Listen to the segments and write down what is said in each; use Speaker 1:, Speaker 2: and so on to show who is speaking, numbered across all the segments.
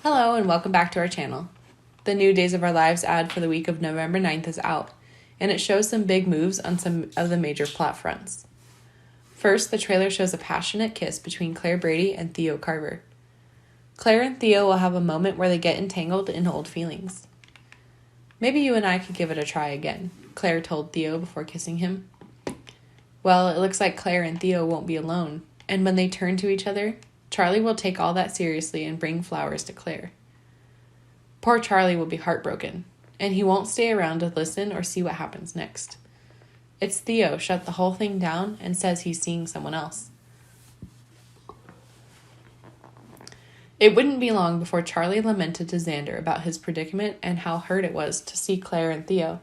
Speaker 1: Hello and welcome back to our channel. The new Days of Our Lives ad for the week of November 9th is out, and it shows some big moves on some of the major plot fronts. First, the trailer shows a passionate kiss between Claire Brady and Theo Carver. Claire and Theo will have a moment where they get entangled in old feelings. "Maybe you and I could give it a try again," Claire told Theo before kissing him. Well, it looks like Claire and Theo won't be alone, and when they turn to each other, Charlie will take all that seriously and bring flowers to Claire. Poor Charlie will be heartbroken, and he won't stay around to listen or see what happens next. It's Theo shut the whole thing down and says he's seeing someone else. It wouldn't be long before Charlie lamented to Xander about his predicament and how hurt it was to see Claire and Theo.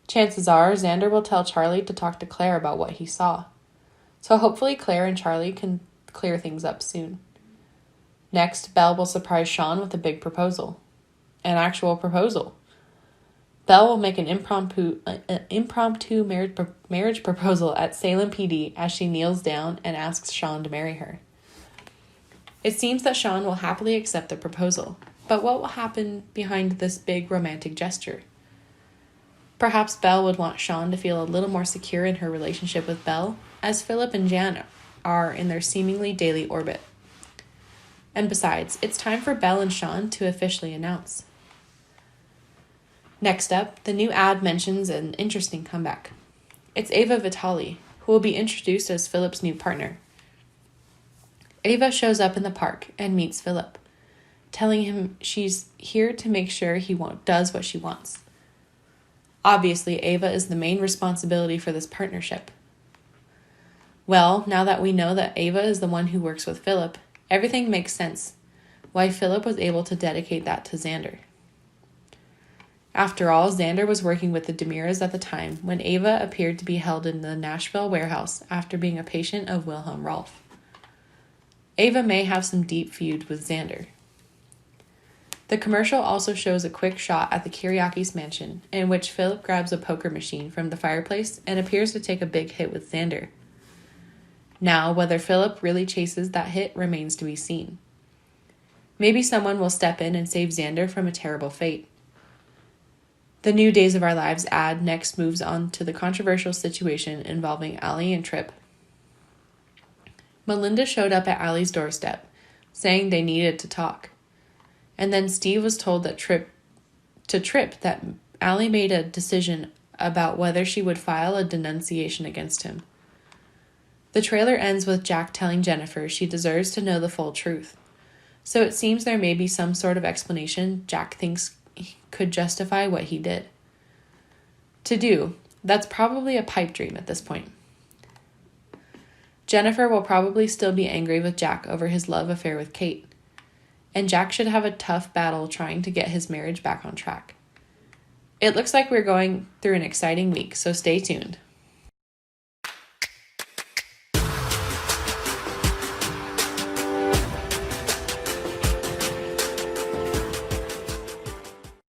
Speaker 1: Chances are Xander will tell Charlie to talk to Claire about what he saw. So hopefully Claire and Charlie can clear things up soon. Next, Belle will surprise Sean with a big proposal. An actual proposal. Belle will make an impromptu marriage proposal at Salem PD as she kneels down and asks Sean to marry her. It seems that Sean will happily accept the proposal, but what will happen behind this big romantic gesture? Perhaps Belle would want Sean to feel a little more secure in her relationship with Belle, as Philip and Jan are in their seemingly daily orbit. And besides, it's time for Belle and Sean to officially announce. Next up, the new ad mentions an interesting comeback. It's Ava Vitale, who will be introduced as Philip's new partner. Ava shows up in the park and meets Philip, telling him she's here to make sure he does what she wants. Obviously, Ava is the main responsibility for this partnership. Well, now that we know that Ava is the one who works with Philip, everything makes sense why Philip was able to dedicate that to Xander. After all, Xander was working with the DeMiras at the time when Ava appeared to be held in the Nashville warehouse after being a patient of Wilhelm Rolf. Ava may have some deep feud with Xander. The commercial also shows a quick shot at the Kiriakis mansion in which Philip grabs a poker machine from the fireplace and appears to take a big hit with Xander. Now, whether Philip really chases that hit remains to be seen. Maybe someone will step in and save Xander from a terrible fate. The new Days of Our Lives ad next moves on to the controversial situation involving Allie and Tripp. Melinda showed up at Allie's doorstep, saying they needed to talk. And then Steve was told that Tripp that Allie made a decision about whether she would file a denunciation against him. The trailer ends with Jack telling Jennifer she deserves to know the full truth. So it seems there may be some sort of explanation Jack thinks could justify what he did. To do, that's probably a pipe dream at this point. Jennifer will probably still be angry with Jack over his love affair with Kate. And Jack should have a tough battle trying to get his marriage back on track. It looks like we're going through an exciting week, so stay tuned.